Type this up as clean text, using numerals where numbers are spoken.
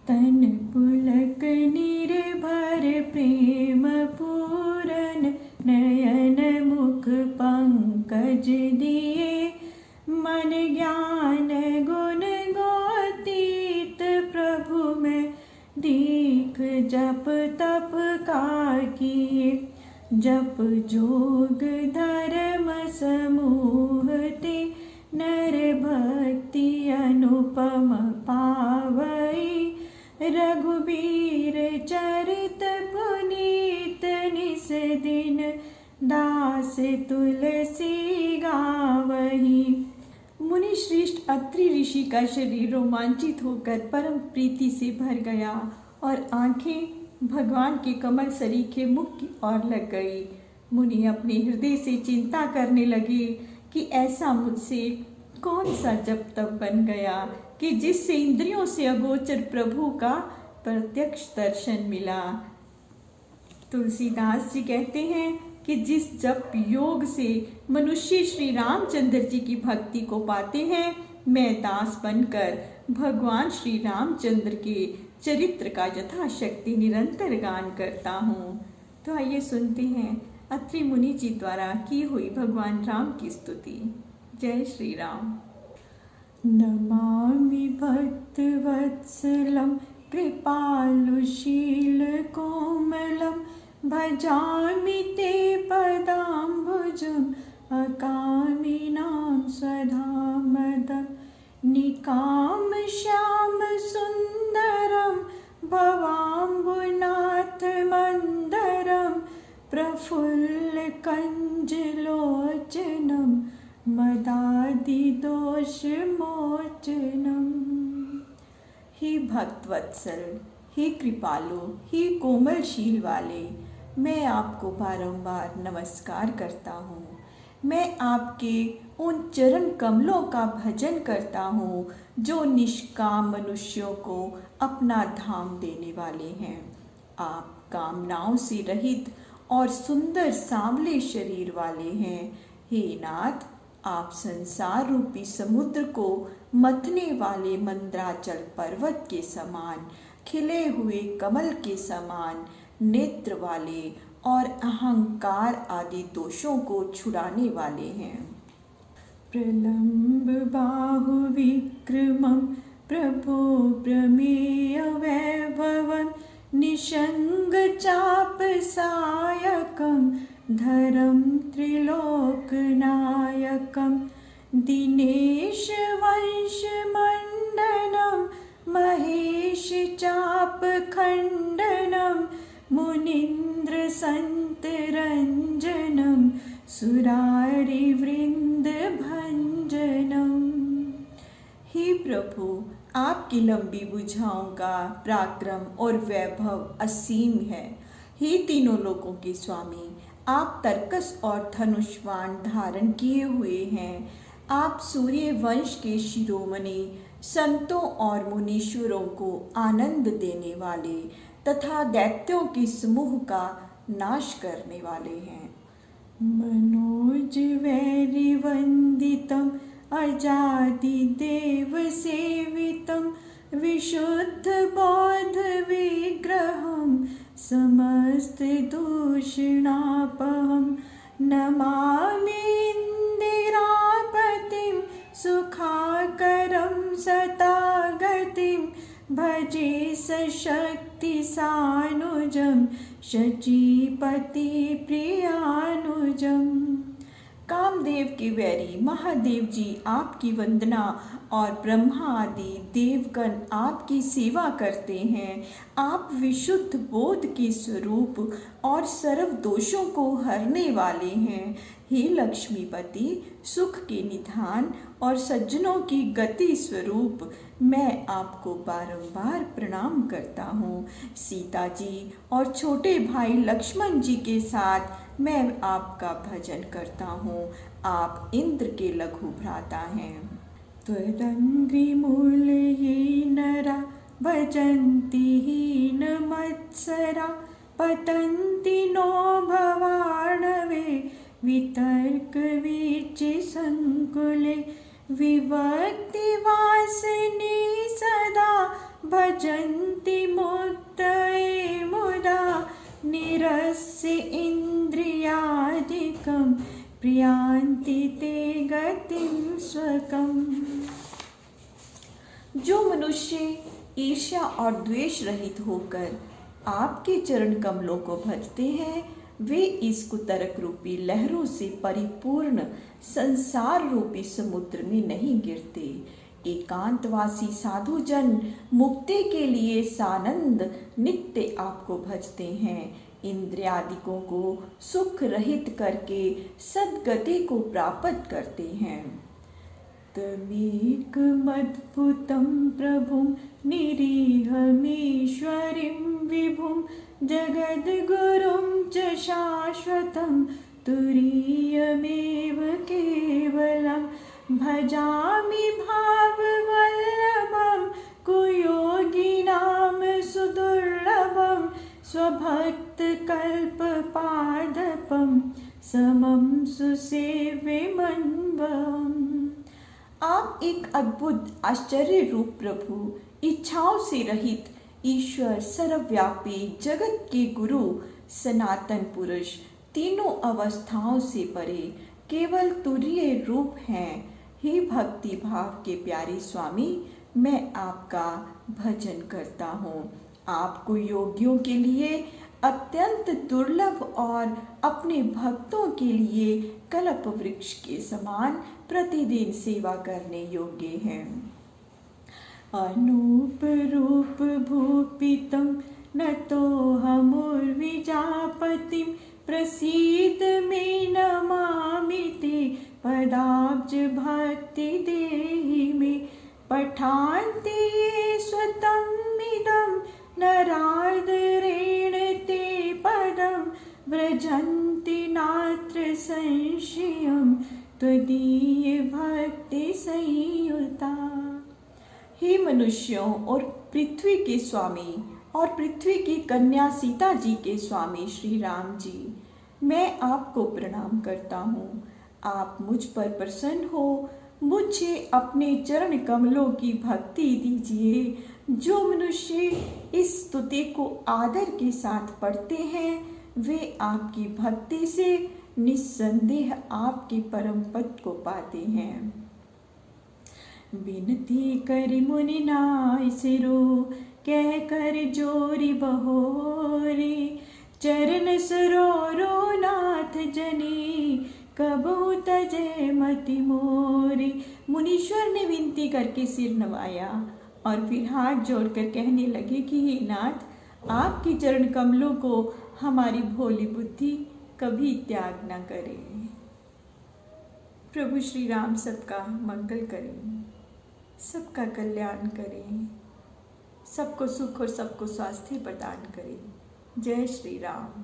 तन पुलक निर्भर प्रेम पूरन, नयन मुख पंकज दिए। मन ज्ञान गुण गोतीत प्रभु में, दीख जप तप का किए। जप जोग धर्म समूह ते, नर भक्ति अनुपम पावई। रघुबीर चरित पुनीत, निस दिन दास तुलसी गावही। मुनि श्रेष्ठ अत्रि ऋषि का शरीर रोमांचित होकर परम प्रीति से भर गया और आंखें भगवान के कमल सरीखे मुख की ओर लग गई। मुनि अपने हृदय से चिंता करने लगे कि ऐसा मुझसे कौन सा जप तप बन गया कि जिससे इंद्रियों से अगोचर प्रभु का प्रत्यक्ष दर्शन मिला। तुलसीदास जी कहते हैं कि जिस जप योग से मनुष्य श्री रामचंद्र जी की भक्ति को पाते हैं, मैं दास बनकर भगवान श्री रामचंद्र के चरित्र का यथाशक्ति निरंतर गान करता हूँ। तो आइए सुनते हैं अत्रि मुनि जी द्वारा की हुई भगवान राम की स्तुति। जय श्री राम। नमामि भक्तवत्सलं कृपालुशील कोमलं, भजामि ते पदाम्बुजम् अकामिनां स्वधामदम्। निकाम श्याम सुंदरम भवाम्बुनाथ मंदरम, प्रफुल्ल कंजलोचनम मदादि दोष मोचनम। हे भक्तवत्सल, हे कृपालु, हे कोमलशील वाले, मैं आपको बारंबार नमस्कार करता हूँ। मैं आपके उन चरण कमलों का भजन करता हूँ जो निष्काम मनुष्यों को अपना धाम देने वाले हैं। आप कामनाओं से रहित और सुंदर सांवले शरीर वाले हैं। हे नाथ, आप संसार रूपी समुद्र को मथने वाले मंद्राचल पर्वत के समान, खिले हुए कमल के समान नेत्र वाले और अहंकार आदि दोषों को छुड़ाने वाले हैं। प्रलंब बाहु विक्रमं प्रभो प्रमेय वैभवं, निषंग चाप सायकं धरम त्रिलोकनायकं। दिनेश वंश मंडनं महेश चाप खंडनं, मुनीन्द्र संत रंजनम सुरारि वृंद भंजनम। हे प्रभु, आपकी लंबी भुजाओं का पराक्रम और वैभव असीम है। हे तीनों लोकों के स्वामी, आप तरकस और धनुष्वाण धारण किए हुए हैं। आप सूर्य वंश के शिरोमणि, संतों और मुनीश्वरों को आनंद देने वाले तथा दैत्यों के समूह का नाश करने वाले हैं। मनोज वैरी वंदितम अजादि देव सेवितम, विशुद्ध बौद्ध विग्रहम समस्त दूषणापहम। नमामि इंदिरापतिम सुखाकरम सतागतिम, भजे सशक्ति सानुजम शचीपति प्रियानुजम। कामदेव के वैरी महादेव जी आपकी वंदना और ब्रह्मा आदि देवगण आपकी सेवा करते हैं। आप विशुद्ध बोध के स्वरूप और सर्व दोषों को हरने वाले हैं। हे लक्ष्मीपति, सुख के निधान और सज्जनों की गति स्वरूप, मैं आपको बारंबार प्रणाम करता हूँ। सीता जी और छोटे भाई लक्ष्मण जी के साथ मैं आपका भजन करता हूँ। आप इंद्र के लघु भ्राता हैं। त्वदंघ्रिमूल ये नरा भजन्ति हीन मत्सरा, पतन्ति नो भवार्णवे वितर्क वीचि संकुले। विभक्ति वासिनी सदा भजन्ति मुक्तये मुदा निरस्य इन्द्रियादिकं प्रियान्ति ते गतिं स्वकम्। जो मनुष्य ईर्ष्या और द्वेष रहित होकर आपके चरण कमलों को भजते हैं, वे इस कुतर्क रूपी लहरों से परिपूर्ण संसार रूपी समुद्र में नहीं गिरते। एकांतवासी साधु जन मुक्ति के लिए सानंद नित्य आपको भजते हैं। इंद्रियादिकों को सुख रहित करके सद्गति को प्राप्त करते हैं। तमेकमद्भुतं प्रभुं निरीहमीश्वरीं विभुं जगद्गुरुं च शाश्वतं तुरीयमेव केवलं भजामि भाववल्लभं कुयोगिनां सुदुर्लभं स्वभक्तकल्पपादपं समं सुसेव्यमन्वम्। आप एक अद्भुत आश्चर्य रूप प्रभु, इच्छाओं से रहित ईश्वर, सर्वव्यापी जगत के गुरु, सनातन पुरुष, तीनों अवस्थाओं से परे केवल तुरीय रूप हैं। हे भक्ति भाव के प्यारे स्वामी, मैं आपका भजन करता हूँ। आपको योगियों के लिए अत्यंत दुर्लभ और अपने भक्तों के लिए कल्प वृक्ष के समान प्रतिदिन सेवा करने योग्य हैं। अनूप रूप भूपितं नतोऽहमुर्विजापतिं प्रसीद मे नमामि ते पदाब्ज भक्ति देहि मे पठान्ति ये स्वतमिदं नरादरेण ते पदं व्रजन्ति नात्र संशयं त्वदीय भक्ति संयुता। हे मनुष्यों और पृथ्वी के स्वामी और पृथ्वी की कन्या सीता जी के स्वामी श्री राम जी, मैं आपको प्रणाम करता हूँ। आप मुझ पर प्रसन्न हो, मुझे अपने चरण कमलों की भक्ति दीजिए। जो मनुष्य इस स्तुति को आदर के साथ पढ़ते हैं, वे आपकी भक्ति से निस्संदेह आपके परम पद को पाते हैं। बिनती करि मुनि नाय सिरो, कह कर जोरी बहोरी, चरण सरोरो नाथ जनी, कबहु तजय मति मोरी। मुनीश्वर ने विनती करके सिर नवाया और फिर हाथ जोड़कर कहने लगे कि हे नाथ, आपके चरण कमलों को हमारी भोली बुद्धि कभी त्याग न करे। प्रभु श्री राम सबका मंगल करें, सबका कल्याण करें, सबको सुख और सबको स्वास्थ्य प्रदान करें। जय श्री राम।